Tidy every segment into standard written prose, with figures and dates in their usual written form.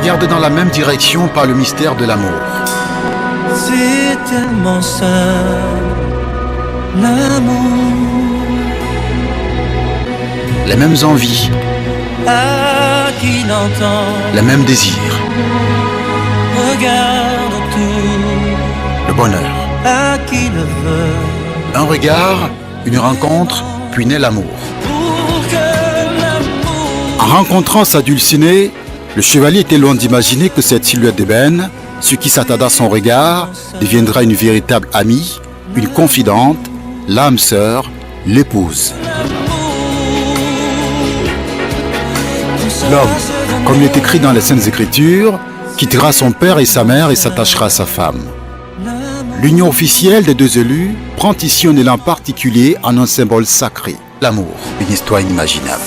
regarde dans la même direction par le mystère de l'amour. C'est tellement simple, l'amour. Les mêmes envies, À qui l'entend, les mêmes désirs, regarde tout. le bonheur. À qui le veut, Un regard, une rencontre, puis naît l'amour. pour que l'amour. En rencontrant sa dulcinée, le chevalier était loin d'imaginer que cette silhouette d'ébène, ce qui s'attarda à son regard, deviendra une véritable amie, une confidente, l'âme sœur, l'épouse. L'homme, comme il est écrit dans les Saintes Écritures, quittera son père et sa mère et s'attachera à sa femme. L'union officielle des deux élus prend ici un élan particulier en un symbole sacré, l'amour, une histoire inimaginable.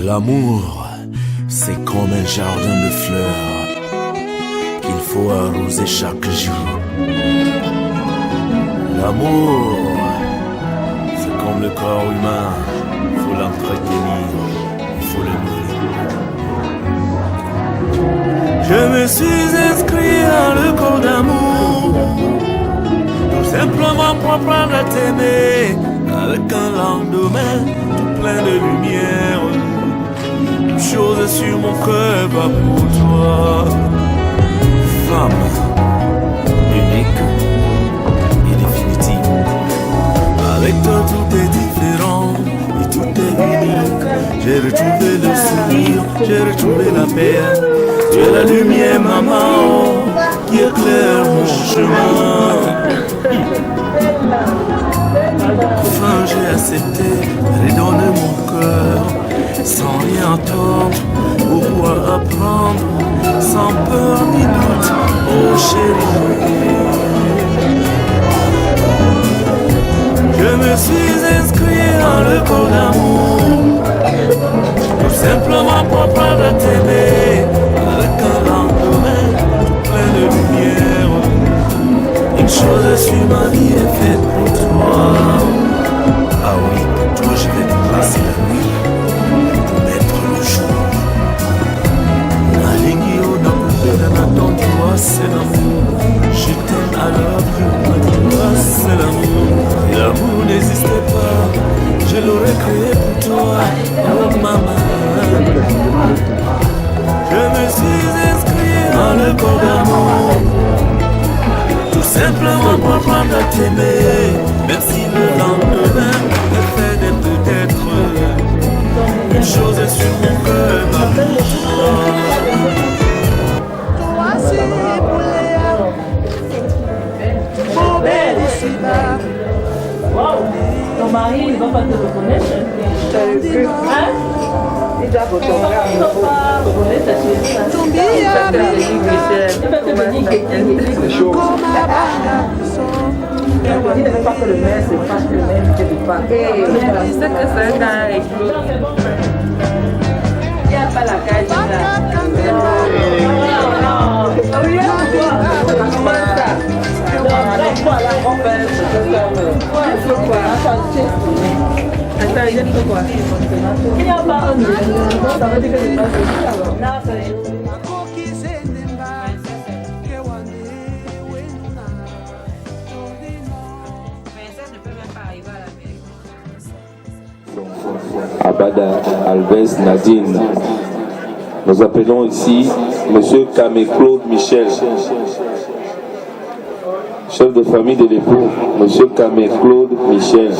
L'amour, c'est comme un jardin de fleurs qu'il faut arroser chaque jour. L'amour, c'est comme le corps humain, il faut l'entretenir, il faut le nourrir. Je me suis inscrit à le corps d'amour, tout simplement pour apprendre à t'aimer, avec un lendemain tout plein de lumière. Chose sur mon cœur, pas pour toi. Femme, unique et définitive. Avec toi tout est différent et tout est unique. J'ai retrouvé le sourire, j'ai retrouvé la paix. Tu es la lumière, maman, qui éclaire mon chemin. Enfin j'ai accepté, redonner mon cœur. Sans rien attendre, pour pouvoir apprendre, sans peur ni doute, oh chérie. Je me suis inscrit dans le corps d'amour, tout simplement pour apprendre à t'aimer, avec un lendemain tout plein de lumière. Une chose sur ma vie est faite pour toi. Ah oui, toi je vais déplacer la nuit. C'est l'amour, je t'aime alors, toi c'est l'amour. Et l'amour n'existait pas, je l'aurais créé pour toi, oh maman. Je me suis inscrit dans le corps d'amour, tout simplement pour apprendre à t'aimer. Merci le lendemain, le fait d'être peut-être une chose est sur mon cœur, ma pour toi. Ton mari, il va pas te reconnaître. Hein? Il doit reconnaître ta chérie. Il va te venir c'est chaud. Il ne veut pas que le maire se fasse que le maire ne te pas. Il sait que c'est un gars avec lui. Il n'y a pas la cage là. Non. Comment ça? Voilà, on fait quoi? Attends, il y a quoi? Il n'y a pas un million. Ça veut dire que c'est pas alors. Abada Alves Nadine. Nous appelons ici M. Camé-Claude Michel, chef de famille de l'époux, M. Camé-Claude Michel.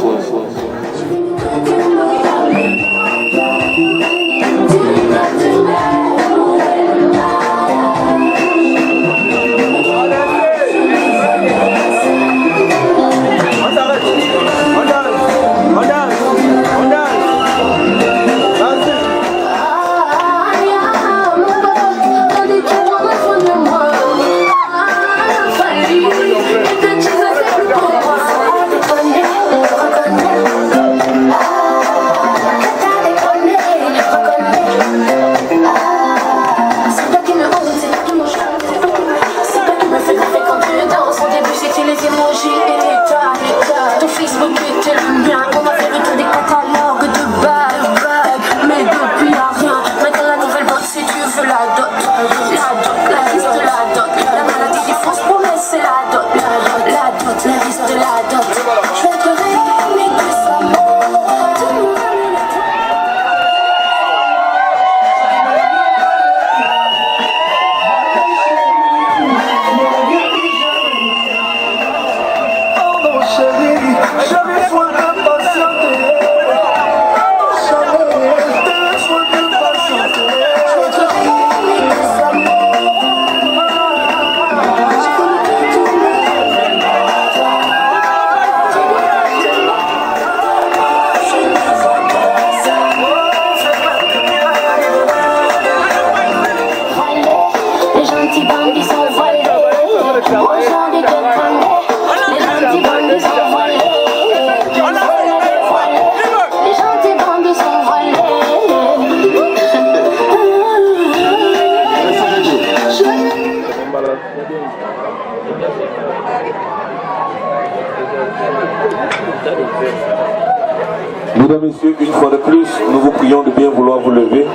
Mesdames, Messieurs, une fois de plus, nous vous prions de bien vouloir vous lever.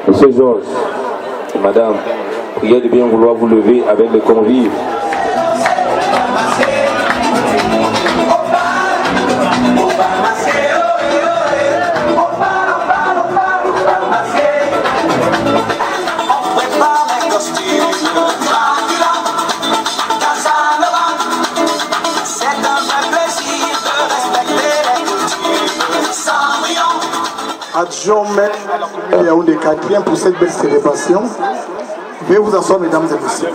Monsieur Georges et Madame, priez de bien vouloir vous lever avec les convives. Adjoint maire à la commune Yaoundé 4e pour cette belle célébration. Veuillez vous asseoir, mesdames et messieurs.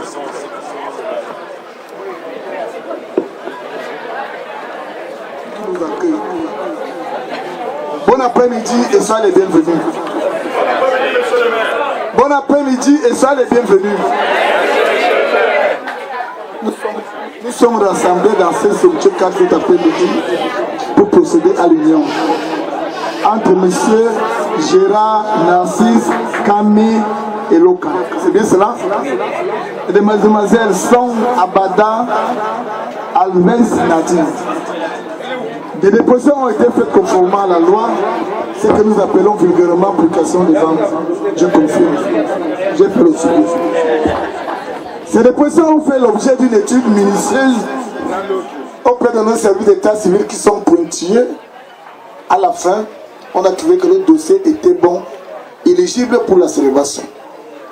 Bon après-midi et soyez les bienvenus. Bon après-midi et soyez les bienvenus. Nous sommes rassemblés dans ce sanctuaire 4 cet après-midi pour procéder à l'union entre messieurs Gérard, Narcisse, Camille et Loka. C'est bien cela? Et les mademoiselles sont Abada, Alves, Nadine. Des dépositions ont été faites conformément à la loi, ce que nous appelons vulgairement application des ventes. Je confirme. J'ai fait le suivi. Ces dépositions ont fait l'objet d'une étude minutieuse auprès de nos services d'état civil qui sont pointillés. À la fin, on a trouvé que le dossier était bon, éligible pour la célébration.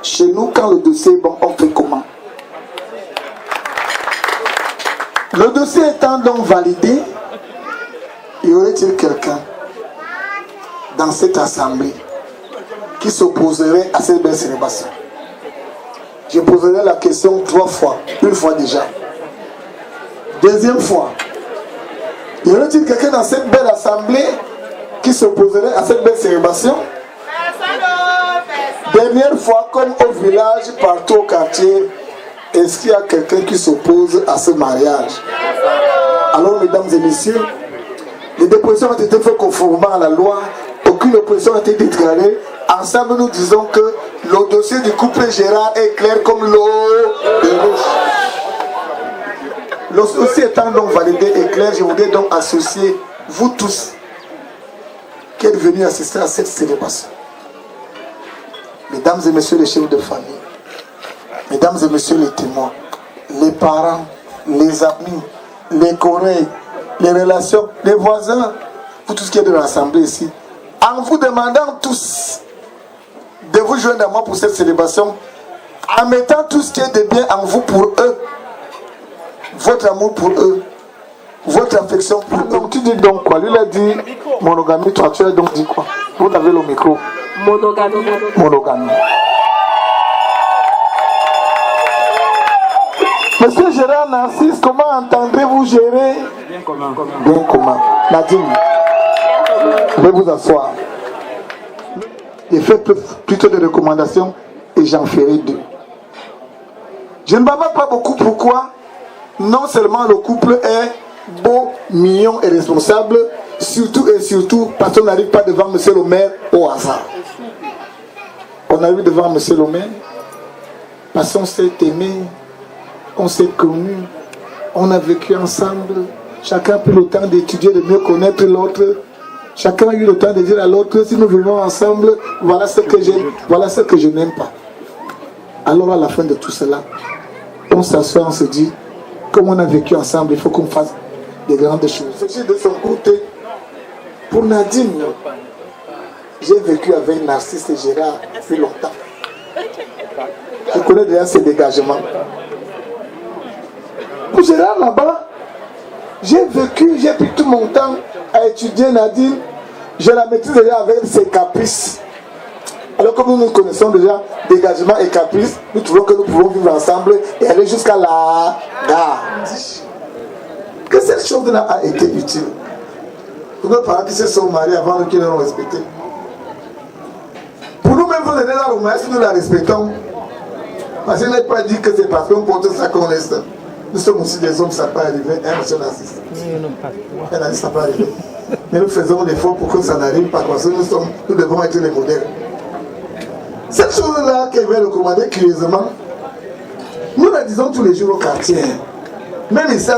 Chez nous, quand le dossier est bon, on fait comment? Le dossier étant donc validé, y aurait-il quelqu'un dans cette assemblée qui s'opposerait à cette belle célébration? Je poserai la question 3 fois, une fois déjà. Deuxième fois, y aurait-il quelqu'un dans cette belle assemblée qui s'opposerait à cette belle célébration? Dernière fois, comme au village, partout au quartier, est-ce qu'il y a quelqu'un qui s'oppose à ce mariage? Alors, mesdames et messieurs, les dépositions ont été faites conformément à la loi, aucune opposition n'a été déclarée. Ensemble, nous disons que le dossier du couple Gérard est clair comme l'eau de roche. Le dossier étant donc validé et clair, je voudrais donc associer vous tous qui êtes venus assister à cette célébration. Mesdames et messieurs les chefs de famille, mesdames et messieurs les témoins, les parents, les amis, les collègues, les relations, les voisins, vous tous qui êtes rassemblés ici, en vous demandant tous de vous joindre à moi pour cette célébration, en mettant tout ce qui est de bien en vous pour eux, votre amour pour eux, votre affection pour eux. Donc tu dis donc quoi? Lui il a dit monogamie, toi tu as donc dit quoi? Vous avez le micro. Monogamie. Monogamie. Monsieur Gérard Narcisse, comment entendrez-vous gérer? Bien commun. Bien commun. Nadine, veuillez vous asseoir. J'ai fait plutôt des recommandations et j'en ferai 2. Je ne m'abats pas beaucoup. Pourquoi? Non seulement le couple est beau, mignon et responsable, surtout et surtout parce qu'on n'arrive pas devant monsieur le maire au hasard. On arrive devant monsieur le maire parce qu'on s'est aimé, on s'est connus, on a vécu ensemble, chacun a pris le temps d'étudier, de mieux connaître l'autre. Chacun a eu le temps de dire à l'autre, si nous vivons ensemble, voilà ce que j'aime, voilà ce que je n'aime pas. Alors à la fin de tout cela, on s'assoit, on se dit, comme on a vécu ensemble, il faut qu'on fasse des grandes choses. C'est de son côté, pour Nadine, j'ai vécu avec Narcisse et Gérard depuis longtemps. Je connais déjà ses dégagements. Pour Gérard là-bas, j'ai vécu, j'ai pris tout mon temps à étudier Nadine. Je la maîtrise déjà avec ses caprices. Alors comme nous nous connaissons déjà dégagement et caprices, nous trouvons que nous pouvons vivre ensemble et aller jusqu'à la gare. Que cette chose-là a été utile. Pour nos parents qui se sont mariés avant nous qui l'ont respecté. Pour nous-mêmes, vous êtes dans le mariage, si nous la respectons. Parce qu'il n'est pas dit que c'est parce qu'on porte ça qu'on laisse. Nous sommes aussi des hommes, ça n'a pas arrivé. Hein, monsieur Narcisse? Elle a dit ça n'a pas arrivé. Mais nous faisons l'effort pour que ça n'arrive pas. Parce que nous devons être les modèles. Cette chose-là qu'elle vient recommander curieusement, Nous le disons tous les jours au quartier. Même ici,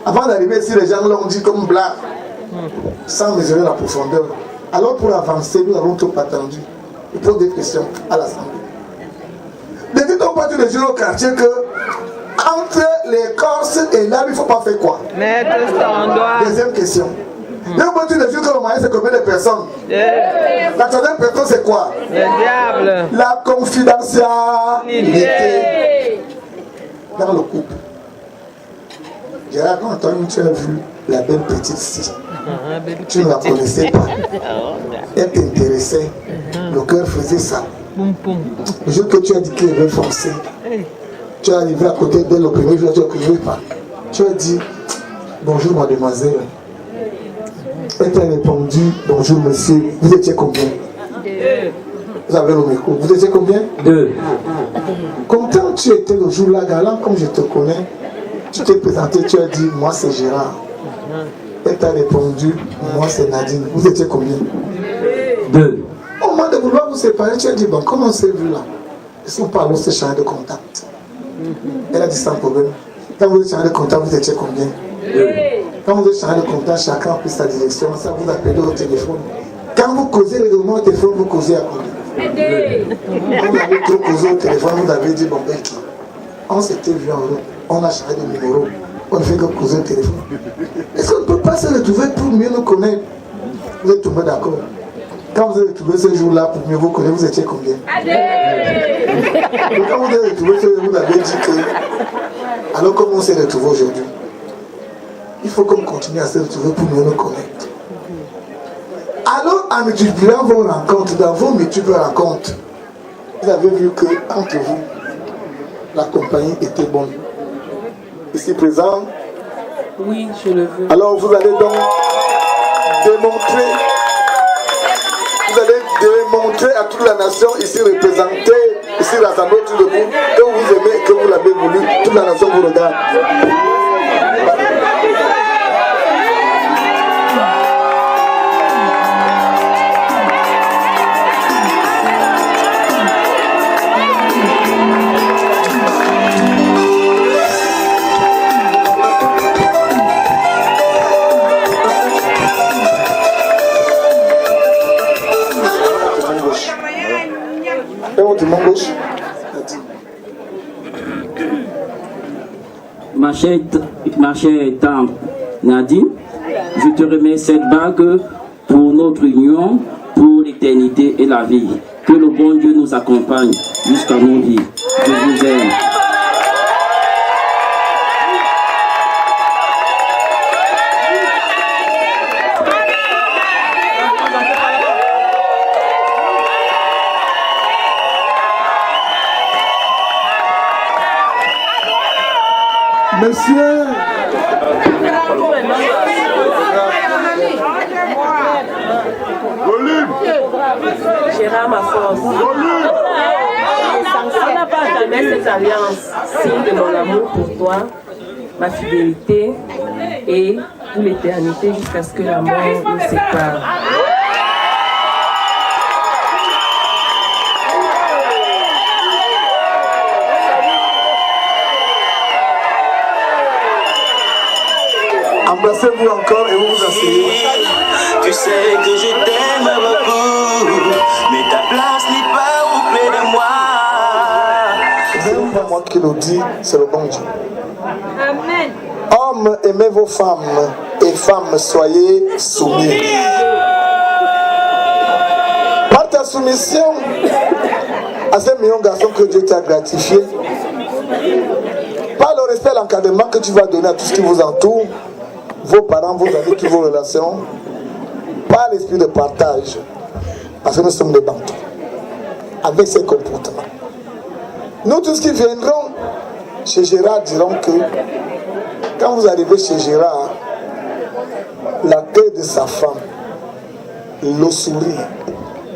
avant d'arriver ici, les gens l'ont dit comme blague, sans mesurer la profondeur. Alors pour avancer, nous avons trop attendu. Il pose des questions à l'Assemblée. Ne dit-on pas tous les jours au quartier que entre les Corses et l'Arabie, il ne faut pas faire quoi? Mettre son doigt. Deuxième question. Même quand tu les jours que le mariage, c'est combien de personnes? La troisième personne, c'est quoi? Le diable. La confidentialité dans le couple. Gérard, quand tu as vu la belle petite fille, tu ne la connaissais pas. Elle t'intéressait. Le cœur faisait ça. Le jour que tu as dit qu'il avait foncé, tu es arrivé à côté d'elle le premier jour, tu ne connais pas. Tu as dit bonjour mademoiselle. Elle t'a répondu bonjour monsieur. Vous étiez combien? Vous avez le micro. Vous étiez combien? 2. Quand tu étais le jour là, galant, comme je te connais, tu t'es présenté, tu as dit moi c'est Gérard. Elle t'a répondu moi c'est Nadine. Vous étiez combien? 2. Au moment de vouloir vous séparer, tu as dit bon, comment on s'est vu là? Est-ce qu'on parle, on s'est changé de contact? Elle a dit sans problème. Quand vous êtes changé de contact, vous étiez combien? 2. Quand vous êtes changé de contact, chacun a pris sa direction, ça vous appelez au téléphone. Quand vous causez régulièrement au téléphone, vous causez à combien? Vous avez trop causé au téléphone, vous avez dit bon, ben qui? On s'était vu en route, on a changé de numéro, on ne fait que causer au téléphone. Est-ce qu'on ne peut pas se retrouver pour mieux nous connaître? Vous êtes tombés d'accord? Quand vous avez retrouvé ce jour-là pour mieux vous connaître, vous étiez combien? Et quand vous avez retrouvé ce jour, vous avez dit que alors comment on s'est retrouvé aujourd'hui? Il faut qu'on continue à se retrouver pour mieux nous connaître. Alors, en multipliant vos rencontres, dans vos multiples rencontres, vous avez vu que entre vous, la compagnie était bonne. Ici présent? Oui, je le veux. Alors vous allez donc démontrer à toute la nation ici représentée, ici rassemblée autour de vous, que vous aimez, que vous l'avez voulu, toute la nation vous regarde. Ma chère tante Nadine, je te remets cette bague pour notre union, pour l'éternité et la vie. Que le bon Dieu nous accompagne jusqu'à nos vies. Je vous aime. Monsieur, Gérard, ma force. On n'a pas jamais cette alliance, signe de mon amour pour toi, ma fidélité et pour l'éternité jusqu'à ce que la mort nous sépare. embrassez-vous encore et vous vous asseyez. Tu sais que je t'aime beaucoup, mais ta place n'est pas auprès de moi. Ce n'est pas moi qui le dis, c'est le bon Dieu. Amen. Hommes, aimez vos femmes, et femmes, soyez soumis. Par ta soumission à ces millions de garçons que Dieu t'a gratifié, par le respect et l'encadrement que tu vas donner à tout ce qui vous entoure, vos parents, vos amis, toutes vos relations, par l'esprit de partage, parce que nous sommes des bantous, avec ces comportements. Nous, tous qui viendront chez Gérard diront que quand vous arrivez chez Gérard, l'accueil de sa femme, le sourire,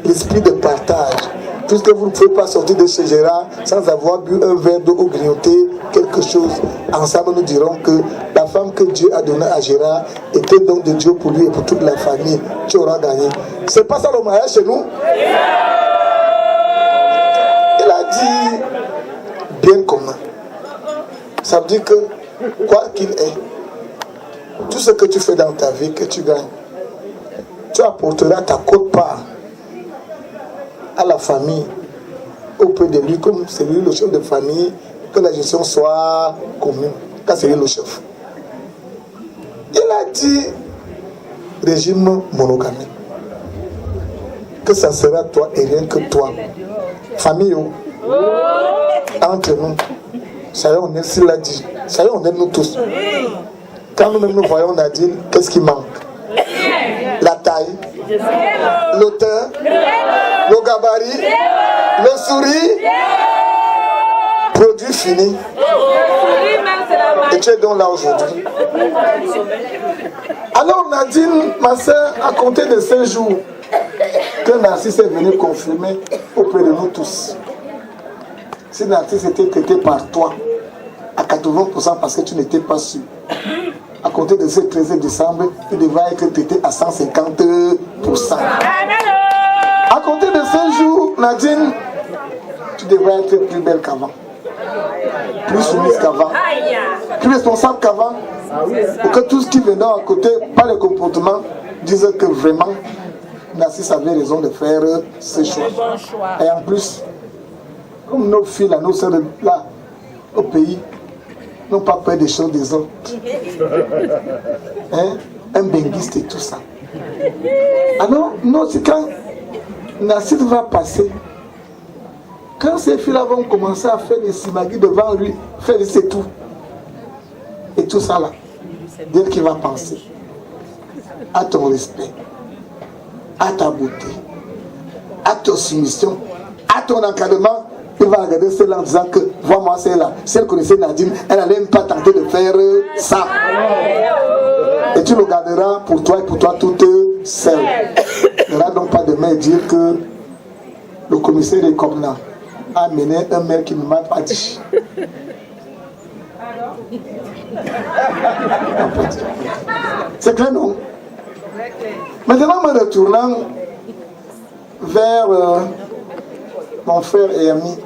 l'esprit de partage, puisque vous ne pouvez pas sortir de chez Gérard sans avoir bu un verre d'eau ou grignoter quelque chose, ensemble nous dirons que la femme que Dieu a donnée à Gérard était donc de Dieu pour lui et pour toute la famille. Tu auras gagné. C'est pas ça le mariage chez nous? Il a dit bien commun. Ça veut dire que, quoi qu'il ait, tout ce que tu fais dans ta vie, que tu gagnes, tu apporteras ta quote-part à la famille, auprès de lui, comme c'est lui le chef de famille, que la gestion soit commune, car c'est lui le chef. Il a dit régime monogamique, que ça sera toi et rien que toi. Famille, entre nous, soyons honnêtes, s'il l'a dit, soyons honnêtes nous tous. Quand nous-mêmes nous voyons Nadine, qu'est-ce qui manque? La taille, l'auteur, le gabarit, le sourire, produit fini. Et tu es donc là aujourd'hui. Alors Nadine, ma soeur, a compté de 5 jours que Narcisse est venu confirmer auprès de nous tous. Si Narcisse était traité par toi à 80% parce que tu n'étais pas sûr, à compter de ce 13 décembre, il devrait être traité à 150%. À compter de 5 jours, Nadine, tu devrais être plus belle qu'avant, plus soumise qu'avant, plus responsable qu'avant, pour que tout ce qui vient à côté, par le comportement, disent que vraiment, Narcisse avait raison de faire ce choix. Et en plus, comme nos filles, là, nos sœurs là, au pays, n'ont pas peur des choses des autres. Hein? Un benguiste et tout ça. Alors, non, c'est quand Narcisse va passer, quand ces filles-là vont commencer à faire des simagis devant lui, faire c'est tout. Et tout ça là, dès qu'il va penser à ton respect, à ta beauté, à ta soumission, à ton encadrement, il va regarder celle-là en disant que, vois-moi celle-là, si elle connaissait Nadine, elle n'allait même pas tenter de faire ça. Et tu le garderas pour toi et pour toi toute seule. Il n'y aura donc pas de main dire que le commissaire de Comna a amené un maire qui ne m'a pas dit. C'est clair, non? Maintenant, me retournant vers mon frère et ami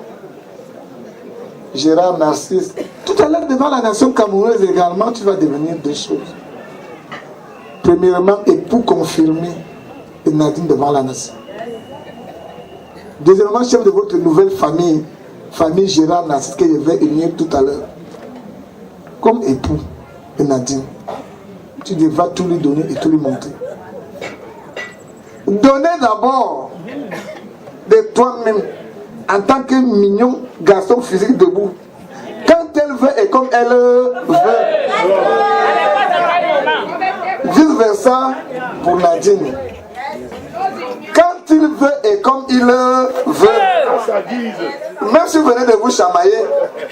Gérard Narcisse, tout à l'heure devant la nation camerounaise également, tu vas devenir deux choses. Premièrement, époux confirmé de Nadine devant la nation. Deuxièmement, chef de votre nouvelle famille, famille Gérard Narcisse, que je vais unir tout à l'heure. Comme époux de Nadine, tu devras tout lui donner et tout lui montrer. Donnez d'abord de toi-même en tant que mignon garçon physique debout. Quand elle veut et comme elle veut. Vice versa pour Nadine. Quand il veut et comme il veut. Même si vous venez de vous chamailler,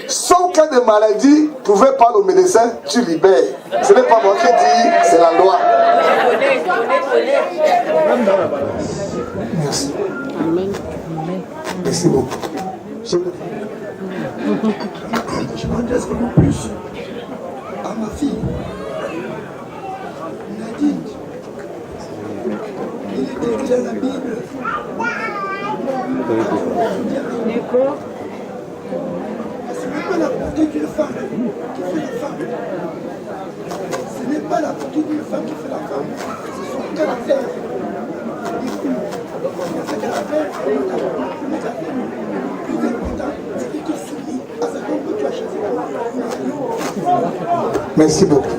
sauf cas de maladie, vous pouvez parler au médecin, tu libères. Ce n'est pas moi qui dis, c'est la loi. Merci. Merci beaucoup. Je m'adresse vraiment plus à ma fille, Nadine. Il est écrit dans la Bible. Ce n'est pas la beauté d'une femme qui fait la femme. Ce n'est pas la beauté d'une femme qui fait la femme. C'est son caractère. Ce caractère, plus important, c'est que tu soumis à cet homme que tu as choisi. Merci beaucoup.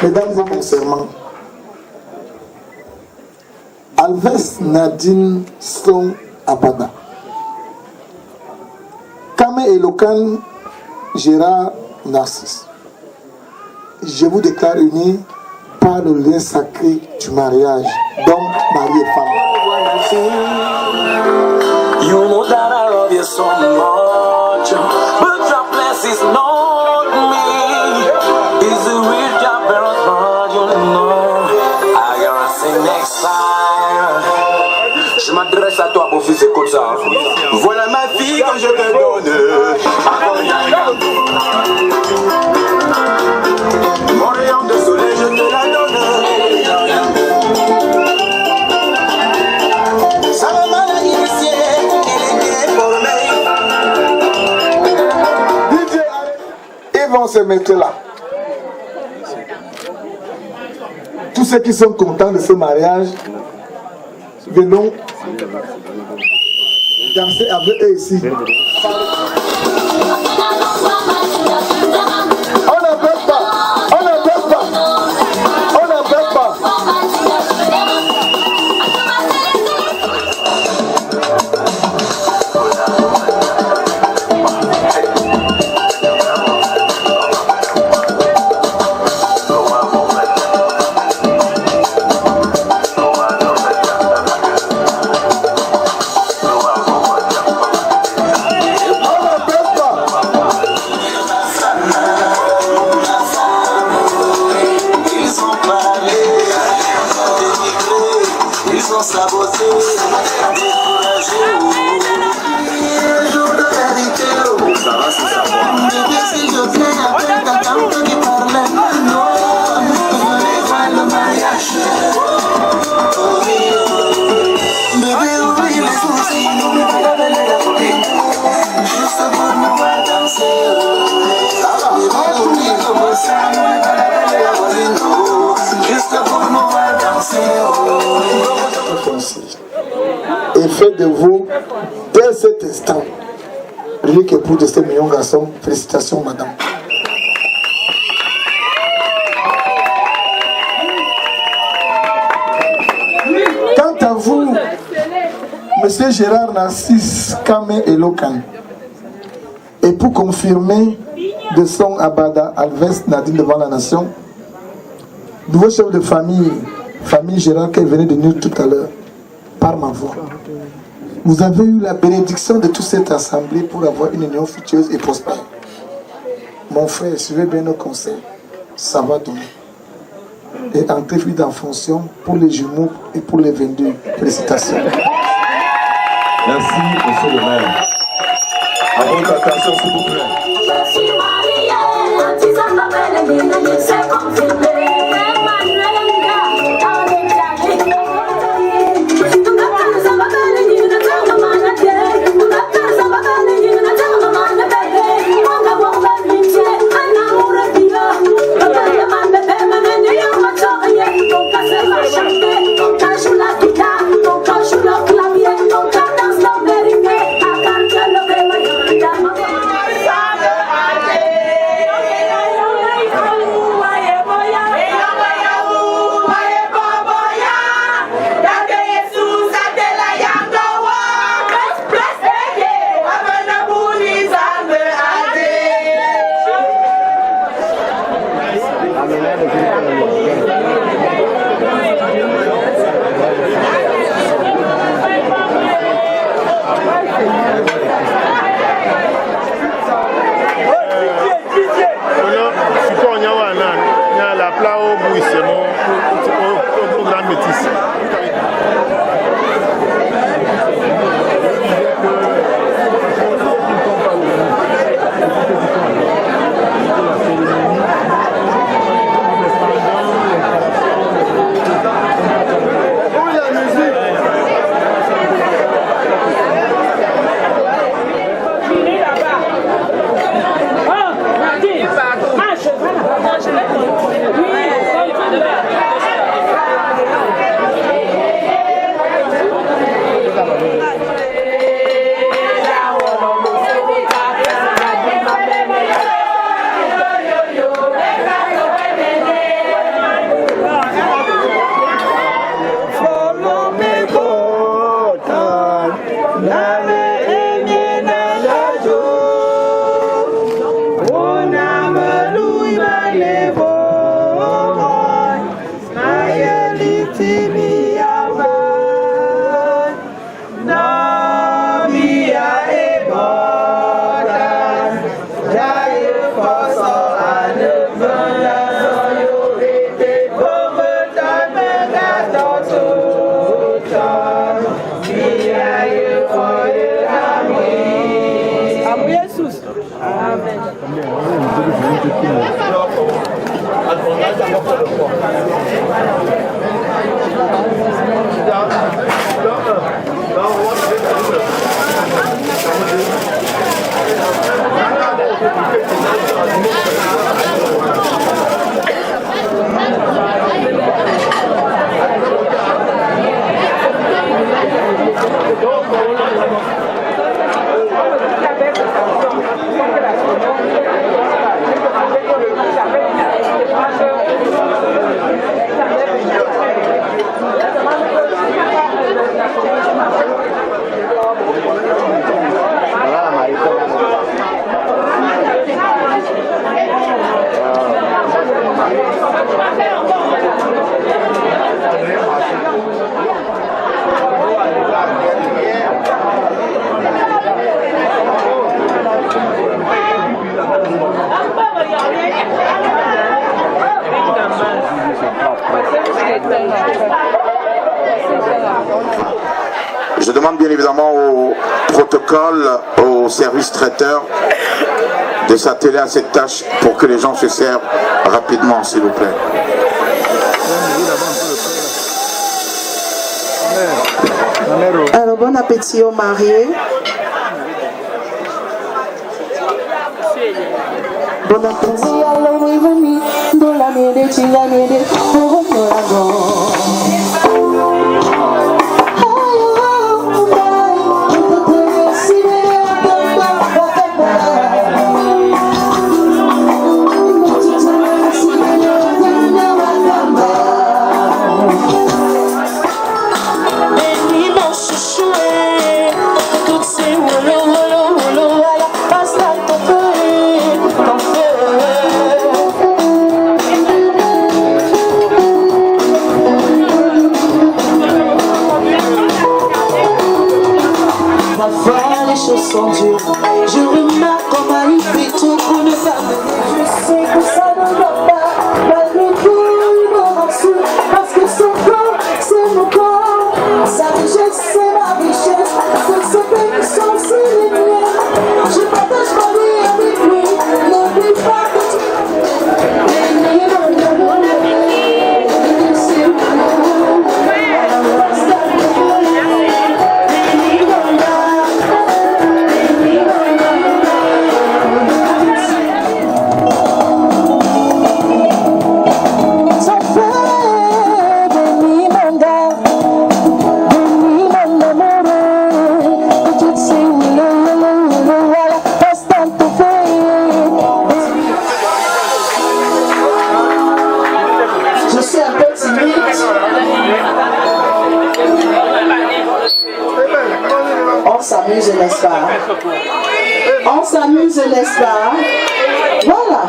Mesdames et messieurs, Alves Nadine Son Abada, Kame Elokan Gérard Narcisse, je vous déclare unis par le lien sacré du mariage, donc mari et femme. You know that I love you so much, but your place is not me. It's a real job, but you know I gotta sing next time. Je m'adresse à toi, beau fils, écoute ça. Voilà ma fille que je te donne. Mon rayon de soleil, je te la donne. Ça m'a mal initié, elle est bien formée. vont se mettre là. Tous ceux qui sont contents de ce mariage, venons danser avec eux ici. On n'appelle pas. Et faites de vous, dès cet instant, l'unique époux de ce million garçon. Félicitations, madame. Quant à vous, monsieur Gérard Narcisse Kamé et Lokan, et pour confirmer de son Abada Alves Nadine devant la nation, nouveau chef de famille Gérard qu'elle venait de nous tout à l'heure, par ma voix. Vous avez eu la bénédiction de toute cette assemblée pour avoir une union fructueuse et prospère. Mon frère, suivez bien nos conseils. Ça va donner. Et entrez vite en fonction pour les jumeaux et pour les 22. Félicitations. Merci, monsieur le maire. À votre attention, s'il vous plaît. Je suis mariée, l'artisan m'appelle, c'est confirmé. Je demande bien évidemment au protocole, au service traiteur de s'atteler à cette tâche pour que les gens se servent rapidement, s'il vous plaît. Alors, bon appétit aux mariés. Bon appétit. Je remarque comment il fait tout pour ne pas me. Je sais que ça ne va pas, malgré tout il me rassure. Parce que son corps, c'est mon corps. Sa richesse, c'est ma richesse. Que ses peines sont aussi les miennes. Je partage ma vie avec lui. N'oublie pas que tu. On s'amuse, n'est-ce pas? On s'amuse, n'est-ce pas? Voilà.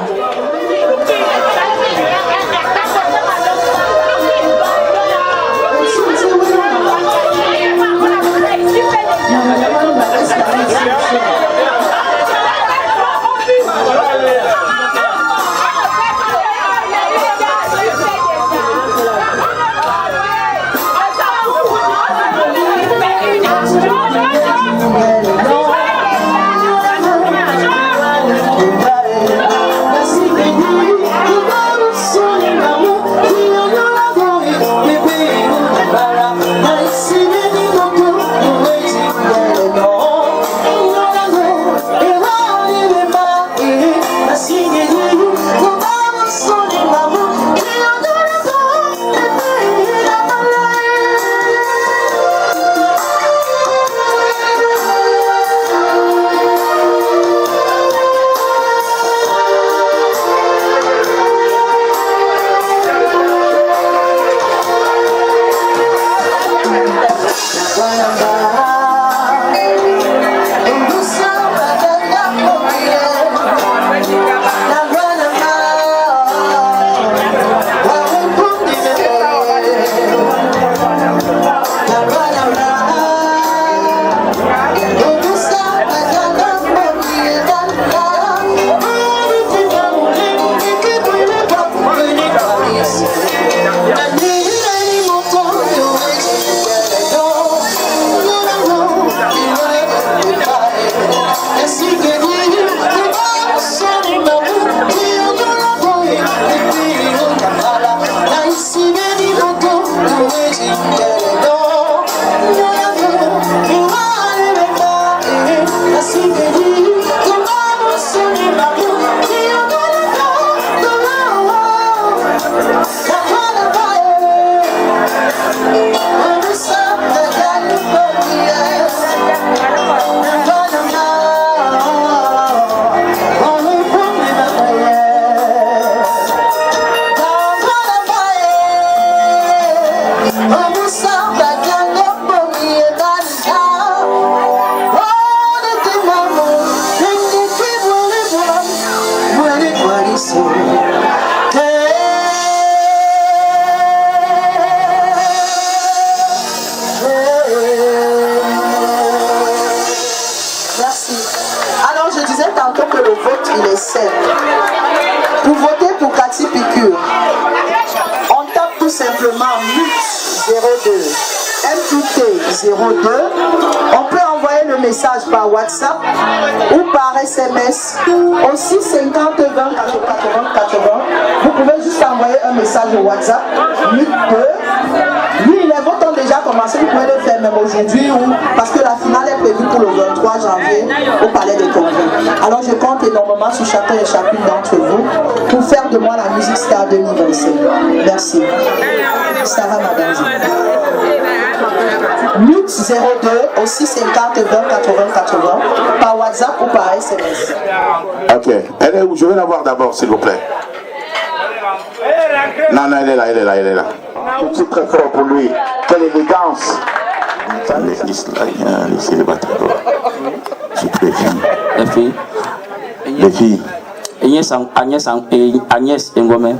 danser. Merci. Alors je disais tantôt que le vote il est simple. Pour voter pour Cathy Picure, on tape tout simplement MUT 02, MUT 02. On peut envoyer le message par WhatsApp ou par SMS au 650 20 80 80. Vous pouvez juste envoyer un message au WhatsApp MUT 2. Oui, les votes ont déjà commencé, vous pouvez le faire même aujourd'hui parce que la finale est prévue pour le 23 janvier au Palais des Congrès. Alors je compte énormément sur chacun et chacune d'entre vous pour faire de moi la Music Star 2025. Merci. Sarah Madanzi. MUT 02 au 650 20 80 80 par WhatsApp ou par SMS. Ok. Elle est où? Je vais la voir d'abord, s'il vous plaît. Non, elle est là. C'est très fort pour lui. Quelle élégance. Laissez les bâtards. C'est les filles. Les filles. Agnès Ngomé.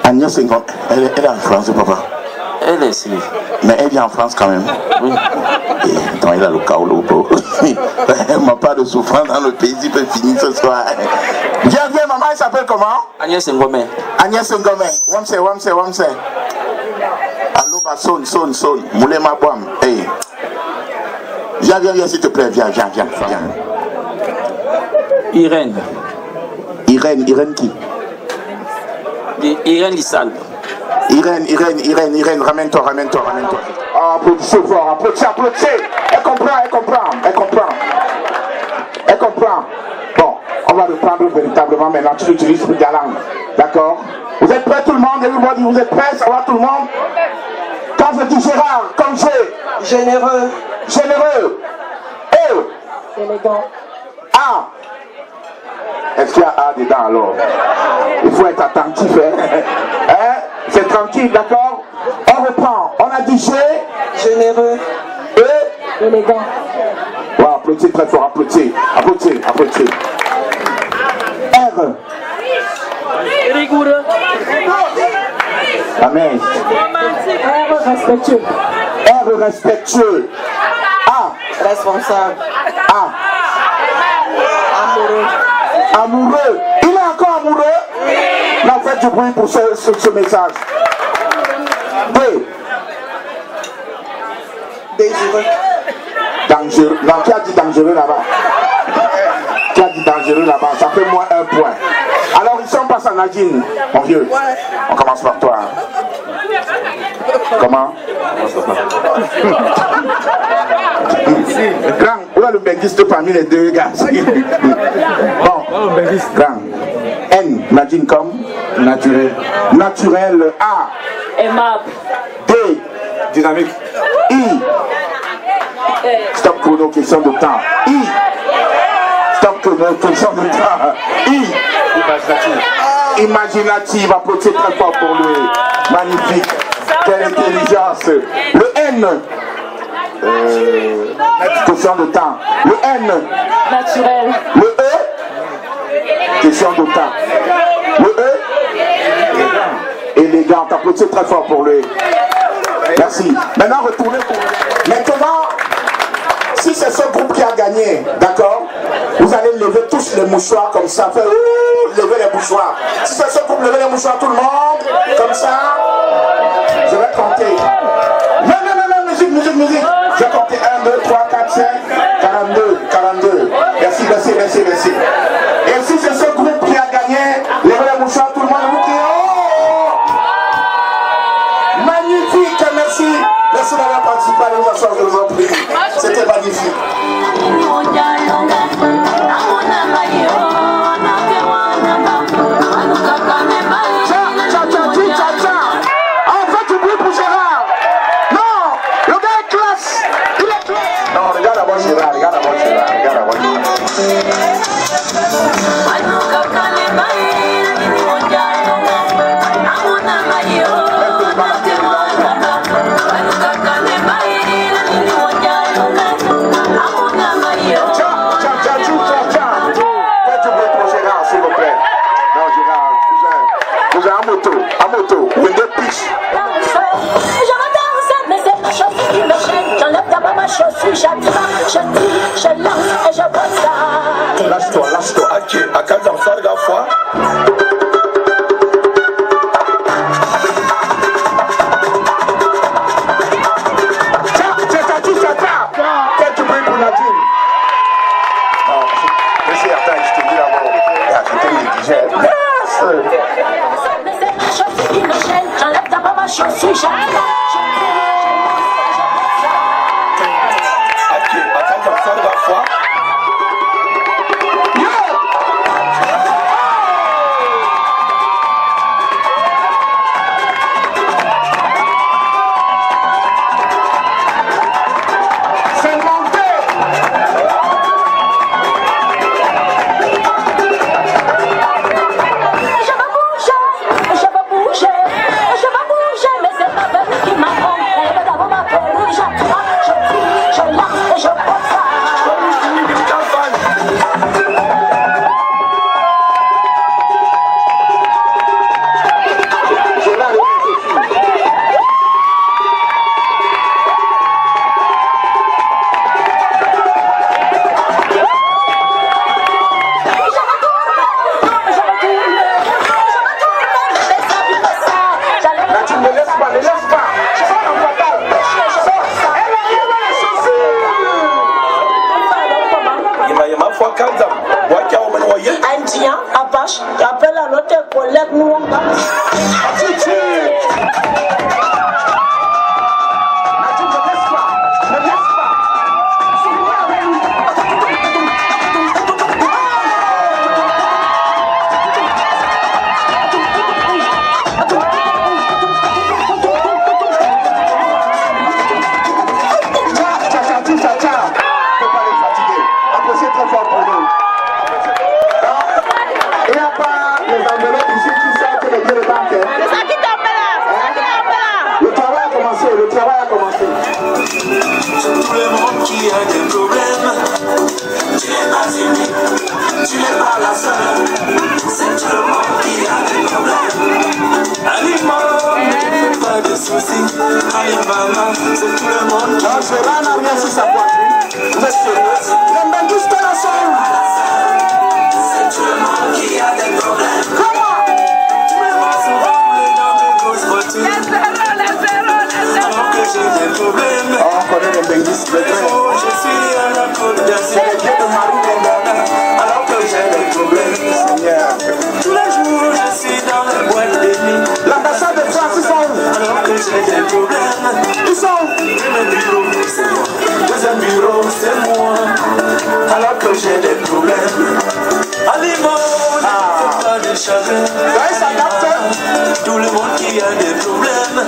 Agnès Ngomé. Elle est en France, papa. Elle est ici. Mais elle vient en France quand même. Oui. Et attends, il a le chaos, elle m'a pas de souffrance dans le pays, il peut finir ce soir. Viens, maman, elle s'appelle comment? Agnès Ngomé. Agnès Ngomé. Wamse. Allô, bah, sonne. Moulé ma boîme. Hey. Viens, s'il te plaît, viens. Irène qui? Irène Lissane. Irène, ramène-toi. Oh, applaudissez fort, applaudissez. Elle comprend. Bon, on va le prendre véritablement maintenant. Tu l'utilises pour ta langue. D'accord? Vous êtes prêts tout le monde? Everybody, vous êtes prêts? Ça va tout le monde? Quand je dis Gérard, comme j'ai. Généreux. Élégant. A. Est-ce qu'il y a A dedans alors? Il faut être attentif, hein? C'est tranquille, d'accord? On reprend. On a dit G. Généreux. E. Élégant. Wow, applaudissez très fort, applaudissez. R. Rigoureux. Amen. R respectueux. A. Responsable. A. Amoureux. Il est encore amoureux? Non, faites du bruit pour ce message. D. Désireux. Dangereux. Non, qui a dit dangereux là-bas? Ça fait moins 1 point. Alors ici on passe à Nadine, mon vieux. On commence par toi. Comment? Grand, où est le béguiste parmi les deux gars? Bon, grand. N, Nadine comme? Naturel. A. Aimable. D. Dynamique. I. Stop chrono, question de temps. I. Stop chrono, question de temps. I. Imaginative. Applaudissez très fort pour lui. Magnifique. Quelle intelligence. Le N. Question de temps. Le N. Naturel. Le E. Question de temps. Le E. Élégant. Applaudissez très fort pour lui. Merci. Maintenant, retournez pour lui. Maintenant, si c'est ce groupe qui a gagné, d'accord, vous allez lever tous les mouchoirs comme ça. Faire lever les mouchoirs. Si c'est ce groupe, levez les mouchoirs, tout le monde. Comme ça. Je vais compter. Non, musique. Je vais compter 1, 2, 3, 4, 5, 42. Merci. Et si c'est ce groupe qui a gagné, levez les mouchoirs, tout le monde. Vous criez, oh! Magnifique, merci. Merci d'avoir participé à l'émission, je vous en prie. C'était magnifique. On fait du bruit pour Gérard. Non, le gars est classe. photo. Wende pitch. Je veux danser, mais c'est ma chaussure qui me gêne. J'enlève d'abord ma chaussure, j'attends, je tire, je lance et je bosse ça. Lâche-toi, lâche-toi. Ok, à quand on fait la fois? Faites du bruit pour Nadine. Non, monsieur, attends, je te dis d'abord. Je te néglige. Mais c'est ma chaussure qui me gêne. J'enlève d'abord ma chaussure, j'attends, je tire, je lance et je bosse ça. Ok, à quand on fait la fois? Mais c'est ma belle qui m'a trompé. D'abord ma peau, j'attrape, je tire, je lance et je bosse ça. Nadine, ne laisse pas, ne laisse pas. Sors en fatal. Sors. Il m'a foi quand même. Moi qui a au moins Indien, Apache, appelle à notre collègue, nous on va. Le travail a commencé. C'est tout le monde qui a des problèmes. Tu n'es pas unique, tu n'es pas la seule. C'est tout le monde qui a des problèmes. Alima, ne fais pas de soucis. Alima, c'est tout le monde qui a des problèmes. Non, je rien sur sa poitrine. Vous êtes sérieux? Les bandits sont ensemble. C'est tout le monde qui a des problèmes. Comment? Tu me vois souvent dans mes grosses voitures. Alors que j'ai des problèmes. Oh, on connaît les bandits, Tous les jours, je suis à la côte d'Azur. c'est les pieds de Marie. Alors que j'ai des problèmes. Seigneur. Tous les jours, je suis dans les boîtes de nuit. L'ambassade de France, ils sont où? Alors que j'ai des problèmes. Ils sont où? Premier bureau, c'est moi. Deuxième bureau, c'est moi. Alors que j'ai des problèmes. Aliment, ne fais pas de chagrin. Ouais, ça capte. Tout le monde qui a des problèmes.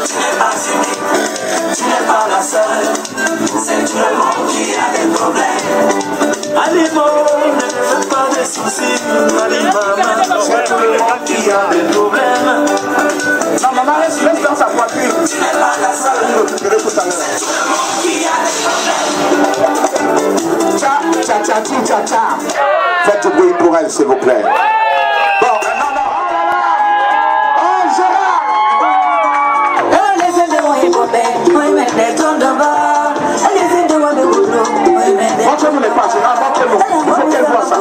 Tu n'es pas unique, tu n'es pas la seule. C'est tout le monde qui a des problèmes. Aliment, ne fais pas de soucis. Aliment, c'est tout le monde qui a des problèmes. Non, maman, laisse dans sa poitrine. Tu n'es pas la seule. Je vais récupérer tout à l'heure. Tout le monde qui a des problèmes. Tcha. Faites du bruit pour elle, s'il vous plaît. Bon, non. Oh, Gérard. Montrez-nous les pages, Gérard, montrez-nous. Il faut qu'elle voit ça.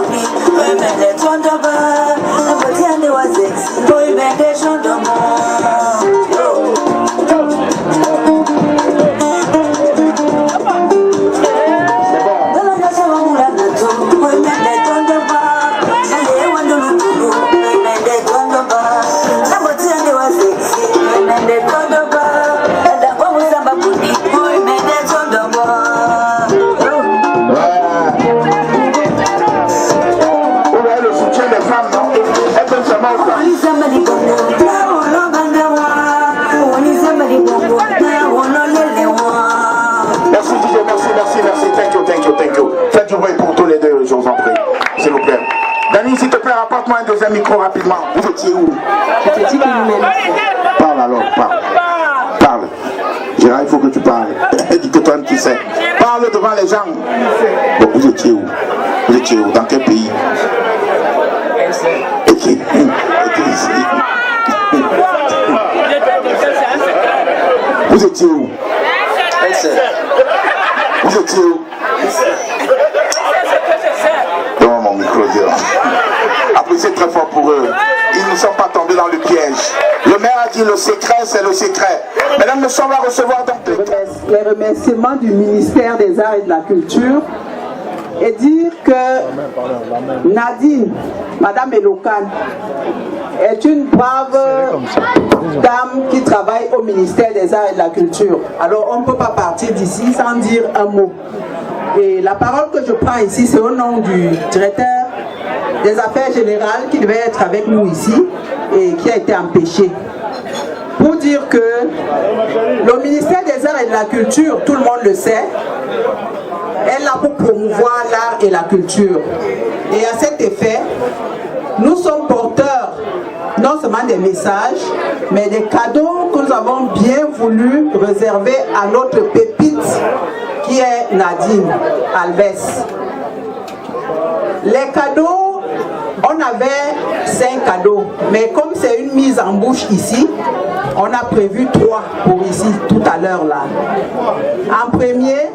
Merci DJ, merci. Thank you. Faites du bruit pour tous les deux, je vous en prie, s'il vous plaît. Dani, s'il te plaît, apporte-moi un deuxième micro rapidement. Vous étiez où? Je te dis que nous-mêmes. Parle alors, parle. Gérard, il faut que tu parles. Dis que toi qui sais. Parle devant les gens. Bon, vous étiez où? Dans quel pays? Ok, ici. applaudissez très fort pour eux. Ils ne sont pas tombés dans le piège. Le maire a dit le secret, c'est le secret. Mesdames, messieurs, on va recevoir donc les remerciements du ministère des Arts et de la Culture et dire que Nadine, Madame Elokan, est une brave dame qui travaille au ministère des Arts et de la Culture. Alors on ne peut pas partir d'ici sans dire un mot. Et la parole que je prends ici, c'est au nom du directeur des affaires générales qui devait être avec nous ici et qui a été empêché. Pour dire que le ministère des Arts et de la Culture, tout le monde le sait, est là pour promouvoir l'art et la culture. Et à cet effet, nous sommes porteurs non seulement des messages, mais des cadeaux que nous avons bien voulu réserver à notre pépite qui est Nadine Alves. Les cadeaux, on avait 5 cadeaux, mais comme c'est une mise en bouche ici, on a prévu 3 pour ici tout à l'heure là. En premier,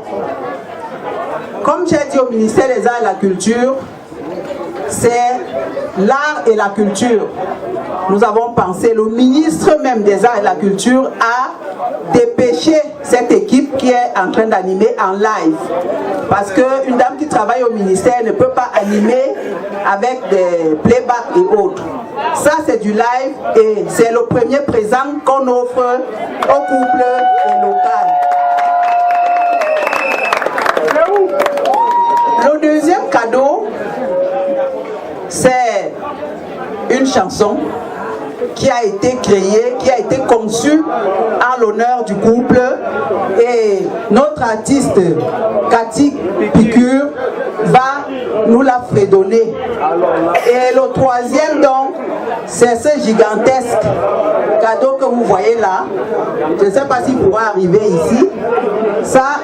comme j'ai dit au ministère des Arts et de la Culture, c'est l'art et la culture. Nous avons pensé, le ministre même des Arts et de la Culture a dépêché cette équipe qui est en train d'animer en live. Parce qu'une dame qui travaille au ministère ne peut pas animer avec des playbacks et autres. Ça, c'est du live et c'est le premier présent qu'on offre au couple local. Le deuxième cadeau, c'est une chanson qui a été créée, qui a été conçue en l'honneur du couple et notre artiste Cathy Picure va nous la fredonner. Et le troisième donc, c'est ce gigantesque cadeau que vous voyez là. Je ne sais pas s'il pourra arriver ici. Ça,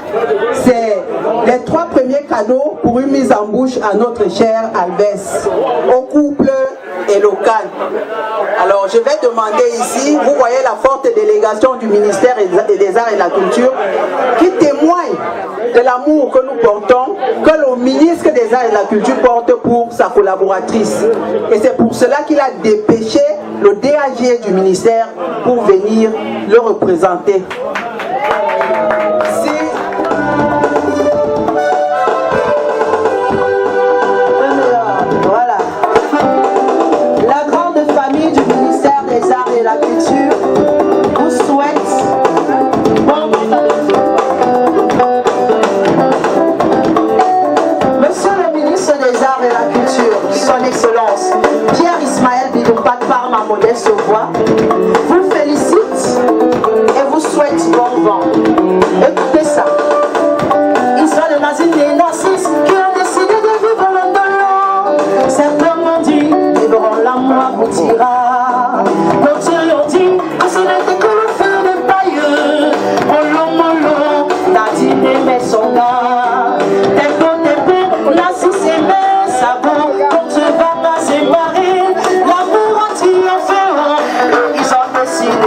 c'est les 3 premiers cadeaux pour une mise en bouche à notre cher Alves, au couple et local. Alors je vais demander ici, vous voyez la forte délégation du ministère des Arts et de la Culture qui témoigne de l'amour que nous portons, que le ministre des Arts et de la Culture porte pour sa collaboratrice. Et c'est pour cela qu'il a dépêché le DAG du ministère pour venir le représenter. La culture vous souhaite Monsieur le ministre des Arts et de la Culture, son Excellence Pierre Ismaël Bidoupat par ma modeste voix, vous félicite et vous souhaite bon vent. Écoutez ça. Ils sont les nazis des narcisses qui ont décidé de vivre l'indolent. Certains m'ont dit, vivront l'amour aboutira. Ils ont décidé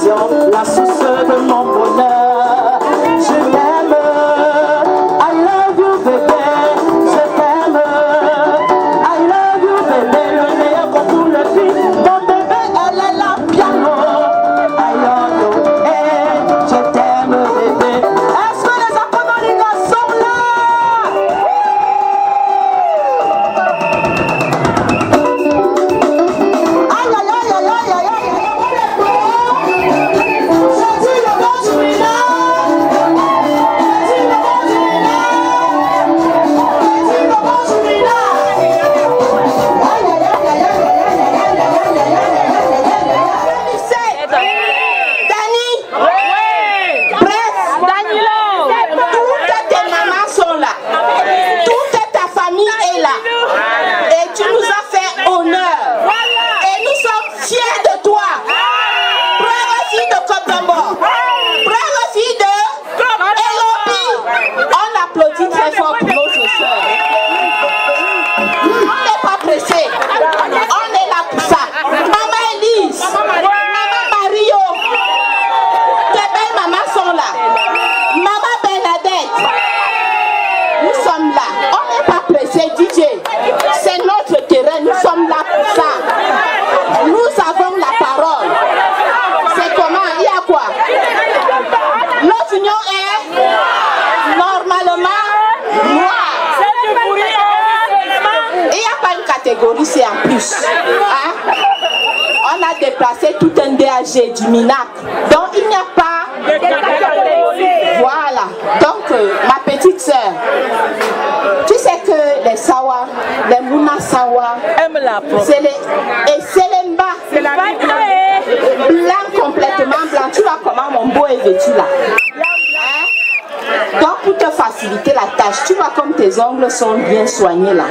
affection, la source de mon bonheur. Je t'aime, I love you bébé, je t'aime, I love you bébé, le meilleur concours le fit. Mon bébé, elle est la piano, I love you, hey, je t'aime bébé. Est-ce que les applaudissements sont là? Aïe aïe aïe aïe aïe aïe aïe. C'est en plus. Hein? On a déplacé tout un DAG du MINAC. Donc il n'y a pas. Voilà. Donc ma petite soeur, tu sais que les Sawa, les Mouna Sawa, c'est les et Selemba, c'est la blanc, complètement blanc. Tu vois comment mon beau est vêtu là. Donc pour te faciliter la tâche, tu vois comme tes ongles sont bien soignés là.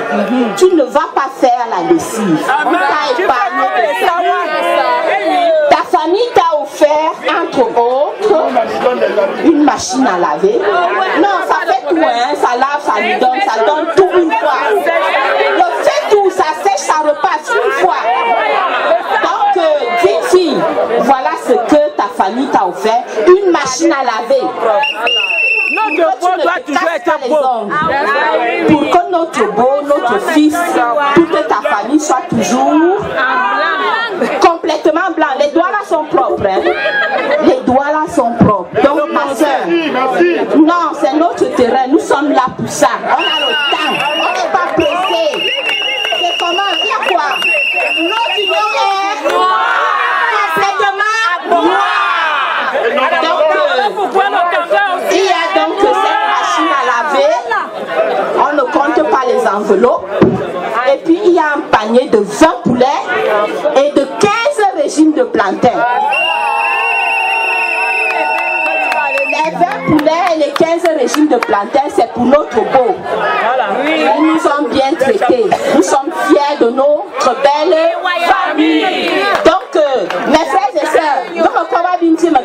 Tu ne vas pas faire la lessive. On t'a épargné de ça. Ta famille t'a offert entre autres une machine à laver. Non, ça fait tout, hein. Ça lave, ça lui donne, ça donne tout une fois. Le fait tout, ça sèche, ça repasse une fois. Donc petite fille, voilà ce que ta famille t'a offert, une machine à laver. Notre beau doit toujours être beau. Pour que notre beau, notre fils, toute ta famille soit toujours complètement blanc. Les doigts là sont propres. Hein? Les doigts là sont propres. Donc ma soeur, non, c'est notre terrain. Nous sommes là pour ça. On a le temps. On n'est pas pressé. C'est comment? Il y a quoi? Notre union est complètement noire. Donc, il y a donc cette machine à laver. On ne compte pas les enveloppes. Et puis il y a un panier de 20 poulets et de 15 régimes de plantains. Les 20 poulets et les 15 régimes de plantains, c'est pour notre beau. Ils nous ont bien traités. Nous sommes fiers de notre belle famille. Donc, mes frères et sœurs, nous me comment binti me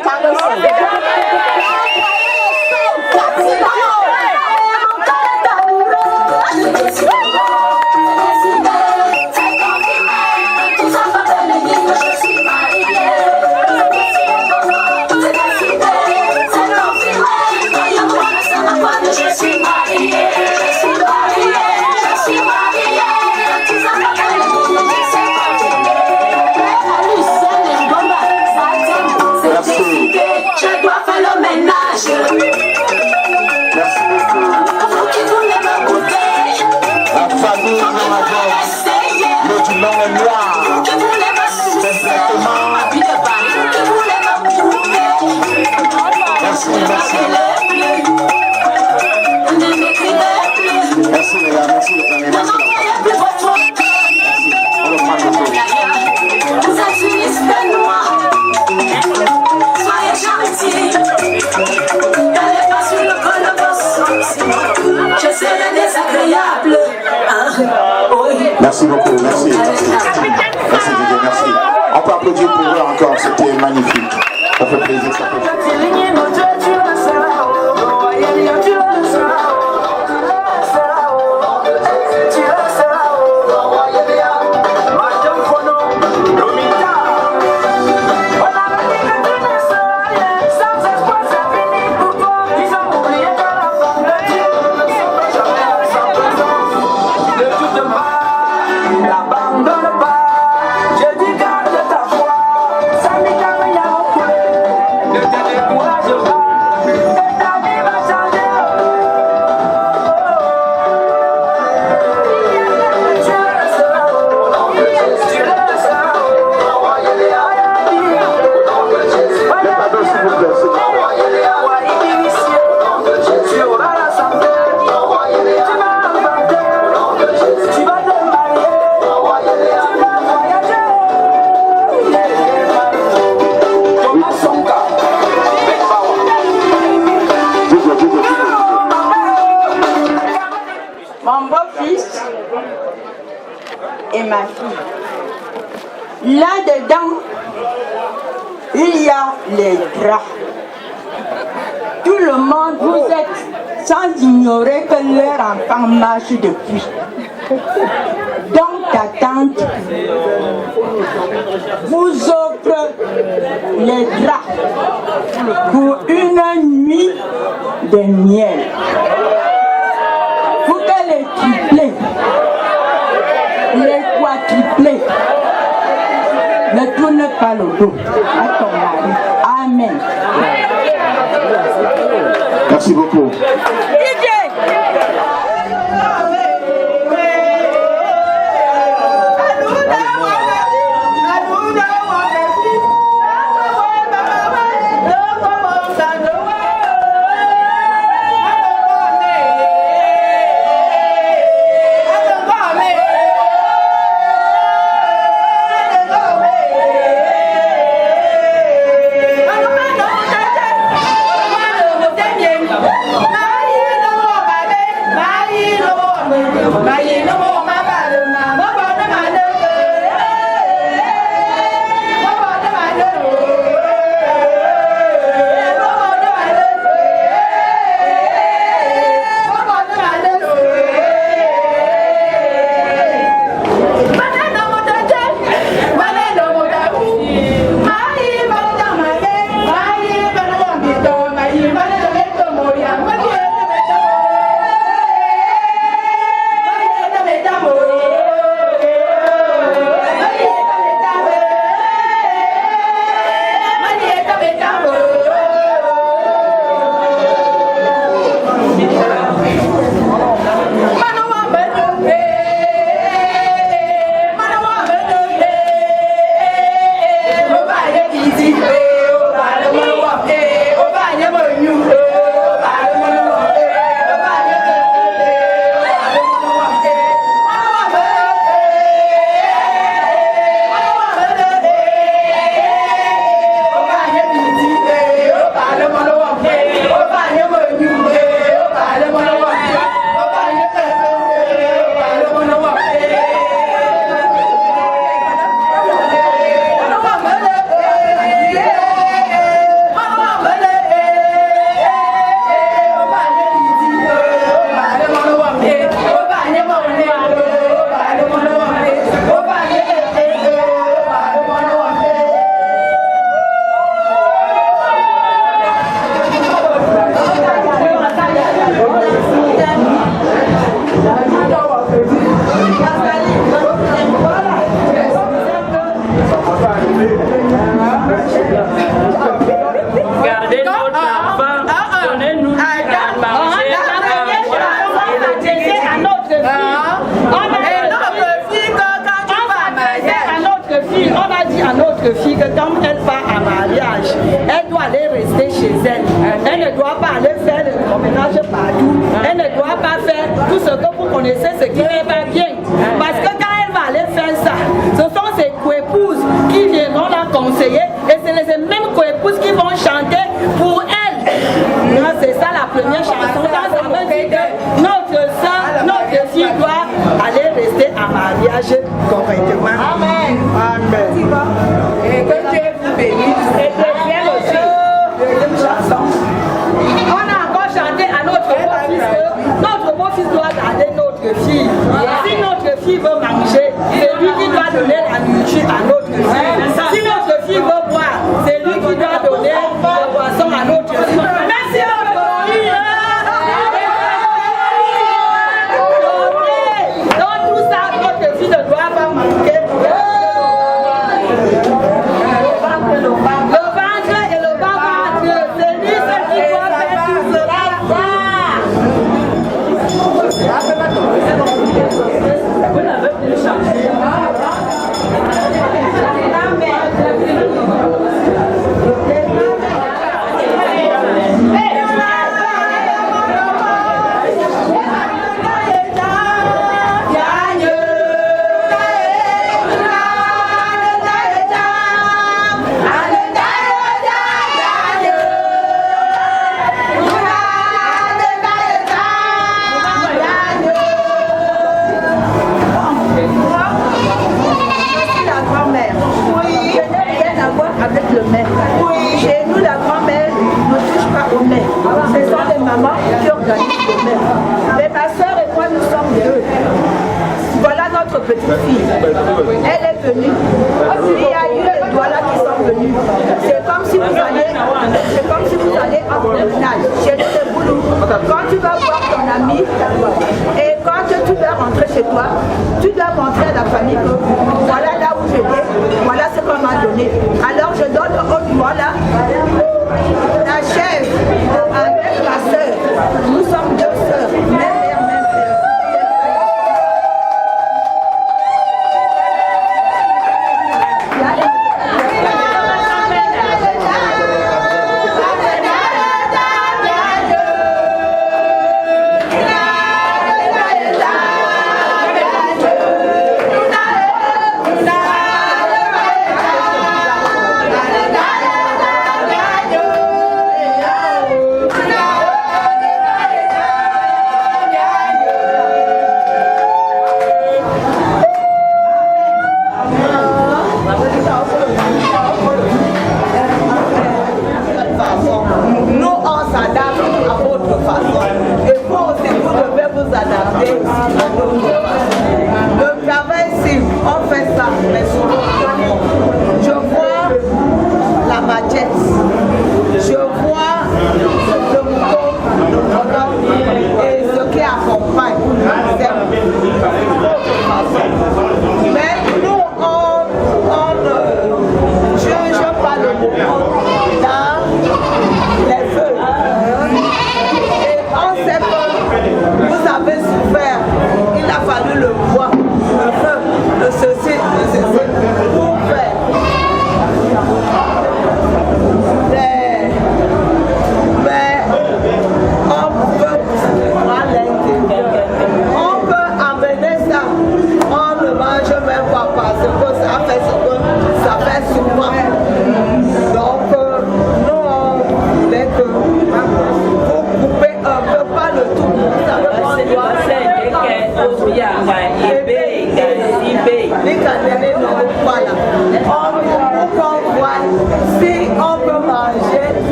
Merci beaucoup, merci. Merci Didier, merci. On peut applaudir pour eux encore, c'était magnifique. Ça fait plaisir, ça fait plaisir. et ma fille. Là-dedans, il y a les draps. Tout le monde, vous êtes sans ignorer que leur enfant marche depuis. Donc ta tante vous offre les draps pour une nuit de miel. Pour que les triplés, les quadruplés ne tournent pas le dos à ton mari. Amen. Merci beaucoup. Fille que quand elle part en mariage, elle doit aller rester chez elle. Elle ne doit pas aller faire le promenage partout. Elle ne doit pas faire tout ce que vous connaissez, ce qui n'est pas bien. Parce que quand elle va aller faire ça, ce sont ses coépouses qui viendront la conseiller et c'est les mêmes coépouses qui vont chanter pour elle. C'est ça la première chanson. Ça veut dire que notre soeur, notre fille doit aller rester en mariage correctement. Amen. Amen. Et que Dieu vous bénisse. Et bien aussi. Deuxième chanson. On a encore chanté à notre beau-fils que notre beau-fils doit garder notre fille. Si notre fille veut manger, c'est lui qui doit donner la nourriture à notre fille. Si notre fille veut boire, c'est lui qui doit donner la boisson à notre fille. Merci notre fille. Donc tout ça, notre fille ne doit pas manquer. Le ventre et le bas-ventre, c'est lui seul qui doit faire tout cela. Vous n'avez plus changé. fille. Elle est venue. Il y a eu les douanas qui sont venus. C'est comme si vous allez à ton ménage, chez le boulot. Quand tu vas voir ton ami et quand tu dois rentrer chez toi, tu dois montrer à la famille que voilà là où j'étais, voilà ce qu'on m'a donné. Alors je donne au voilà la chef avec ma soeur. Nous sommes deux sœurs, même mère, même père.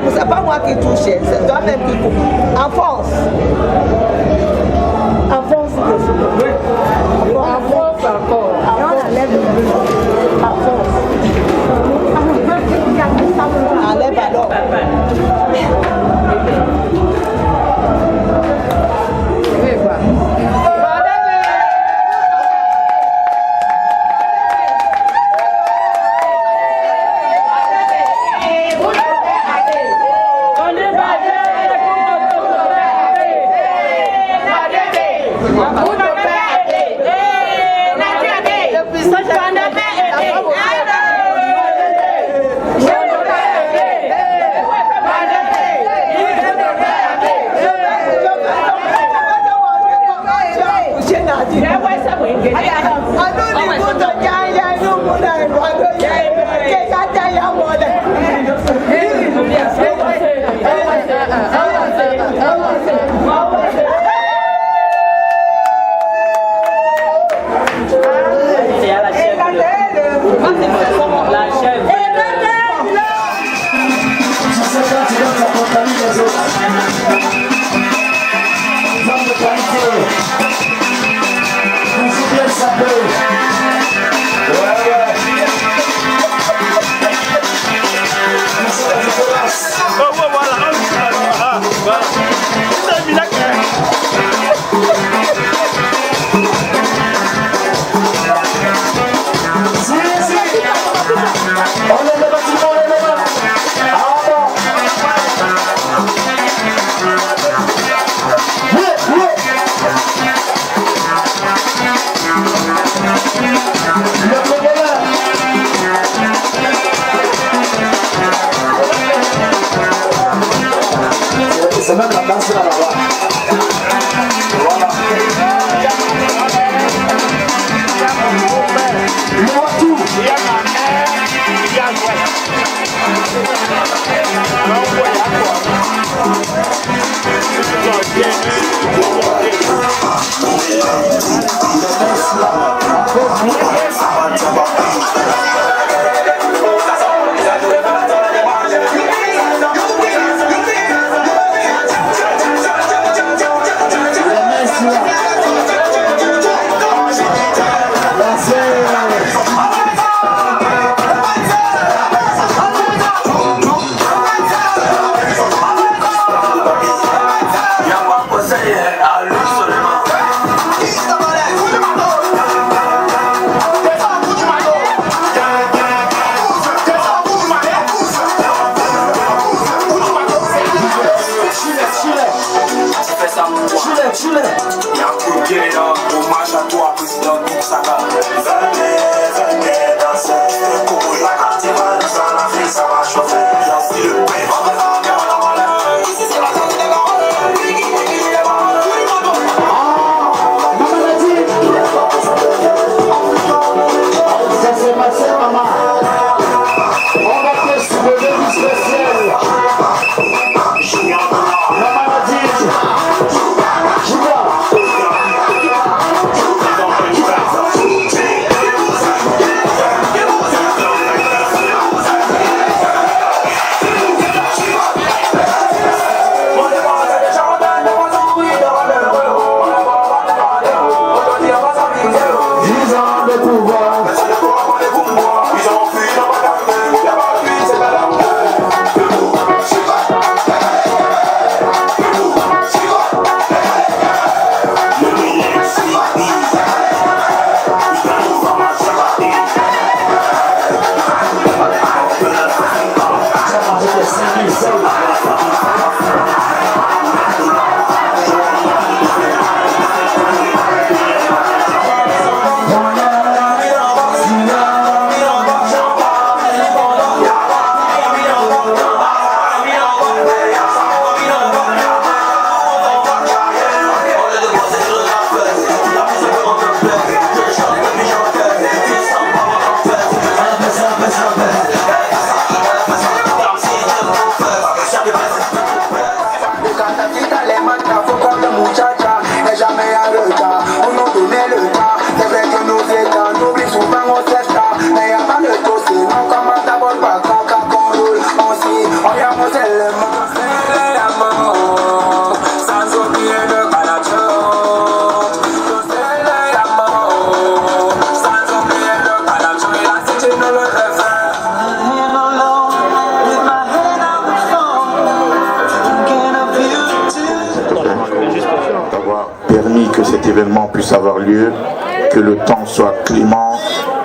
C'est pas moi qui touche, c'est toi-même qui coupe. En force. En force. En force encore. Et on enlève le bleu. En force. Enlève alors. Oui, voilà. Y'a un coup de pied là, hommage à toi, président Tuxala. Venez danser, Coco et la cartival, ça l'Afrique, ça va chauffer. Y'a aussi le pain. Puisse avoir lieu, que le temps soit clément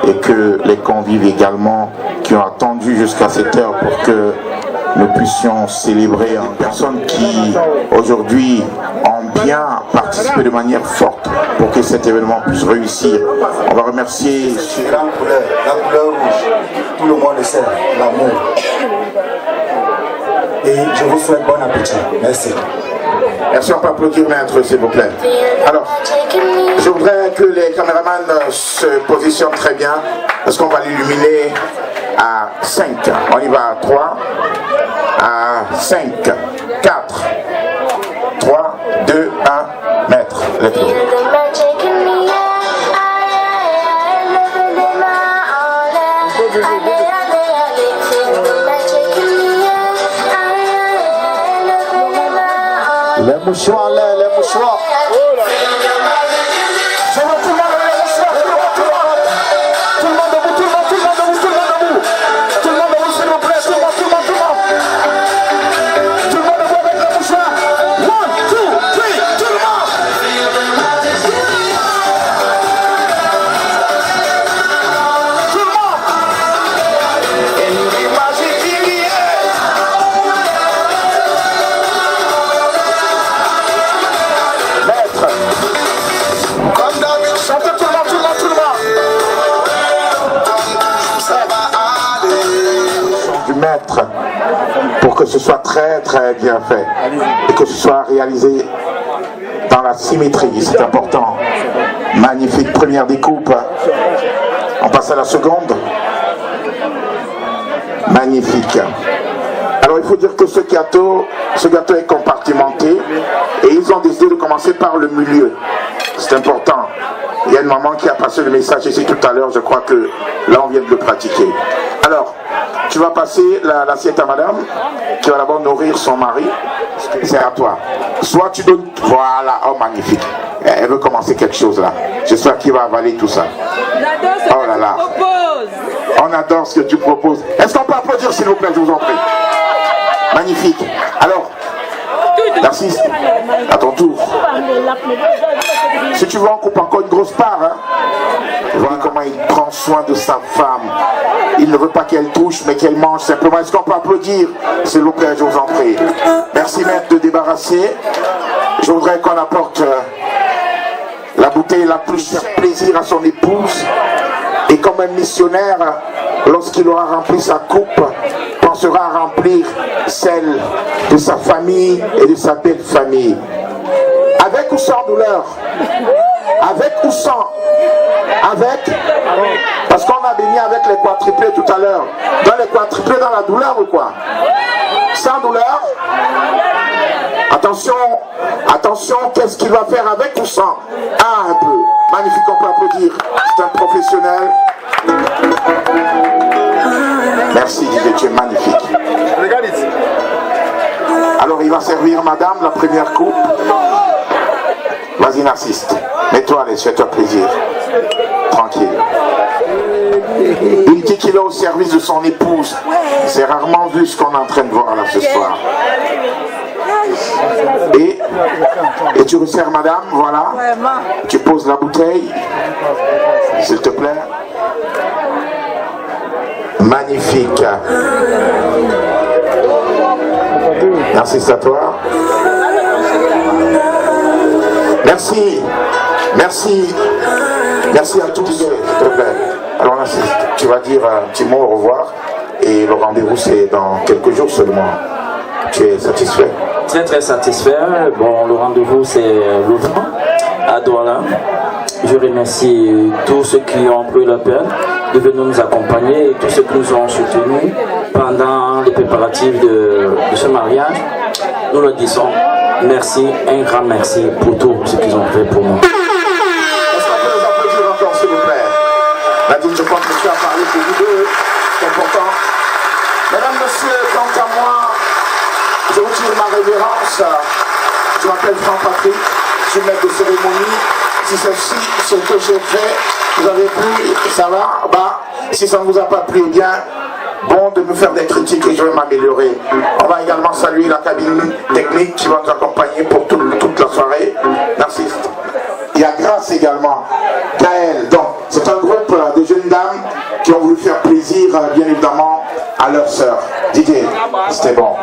et que les convives également qui ont attendu jusqu'à cette heure pour que nous puissions célébrer en personnes qui aujourd'hui ont bien participé de manière forte pour que cet événement puisse réussir. On va remercier la couleur rouge, tout le monde le sait, l'amour. Et je vous souhaite bon appétit. Merci. Merci, on peut applaudir maître, s'il vous plaît. Alors, je voudrais que les caméramans se positionnent très bien, parce qu'on va l'illuminer à 5. On y va à 3, à 5, 4, 3, 2, 1, maître. Let's go. Les mouchoirs, les mouchoirs. Pour que ce soit très très bien fait et que ce soit réalisé dans la symétrie, c'est important. Magnifique première découpe. On passe à la seconde. Magnifique. Alors il faut dire que ce gâteau est compartimenté et ils ont décidé de commencer par le milieu. C'est important. Il y a une maman qui a passé le message ici tout à l'heure, je crois que là on vient de le pratiquer. Alors, tu vas passer l'assiette à madame, qui va d'abord nourrir son mari, c'est à toi. Soit tu donnes, voilà, oh magnifique, elle veut commencer quelque chose là. J'espère qu'il va avaler tout ça. Oh là là, on adore ce que tu proposes. Est-ce qu'on peut applaudir s'il vous plaît, je vous en prie. Magnifique. Alors, Merci. À ton tour. Si tu veux, on coupe encore une grosse part. Hein. Voilà comment il prend soin de sa femme. Il ne veut pas qu'elle touche, mais qu'elle mange simplement. Est-ce qu'on peut applaudir? S'il vous plaît, je vous en prie. Merci, maître, de débarrasser. Je voudrais qu'on apporte la bouteille la plus faire plaisir à son épouse. Et comme un missionnaire, lorsqu'il aura rempli sa coupe, pensera à remplir celle de sa famille et de sa belle famille. Avec ou sans douleur? Avec ou sans? Avec? Parce qu'on a béni avec les quadruplés tout à l'heure. Dans les quadruplés, dans la douleur ou quoi? Sans douleur? Attention, attention, qu'est-ce qu'il va faire avec ou sans? Ah, un peu. Magnifique, on peut applaudir. C'est un professionnel. Merci, Didier, tu es magnifique. Alors, il va servir madame la première coupe. Vas-y, Narcisse. Mets-toi à l'aise, fais-toi plaisir. Tranquille. Il dit qu'il est au service de son épouse. C'est rarement vu ce qu'on est en train de voir là ce soir. Et tu resserres madame, voilà. Tu poses la bouteille, s'il te plaît. Magnifique. Merci à toi. Merci. Merci. Merci à tous, s'il te plaît. Alors Narcisse, tu vas dire un petit mot, au revoir. Et le rendez-vous, c'est dans quelques jours seulement. Tu es satisfait? Très très satisfait. Bon, le rendez-vous c'est le 20 à Douala. Je remercie tous ceux qui ont pris la peine de venir nous accompagner et tous ceux qui nous ont soutenus pendant les préparatifs de ce mariage. Nous leur disons merci, un grand merci pour tout ce qu'ils ont fait pour nous. Est-ce qu'on peut les applaudir encore, s'il vous plaît? Nadine, je crois que tu as parlé pour vous deux. C'est important. Mesdames, messieurs, quant à moi, je vous tire ma révérence. Je m'appelle Franck-Patrick, je suis maître de cérémonie. Si ceci, ce que j'ai fait, vous avez plu, ça va? Bah, si ça ne vous a pas plu, bien, bon de me faire des critiques et je vais m'améliorer. On va également saluer la cabine technique qui va nous accompagner pour toute la soirée. Narcisse. Il y a Grâce également, Gaël. Donc, c'est un groupe de jeunes dames qui ont voulu faire plaisir, bien évidemment, à leur sœur. Didier, c'était bon.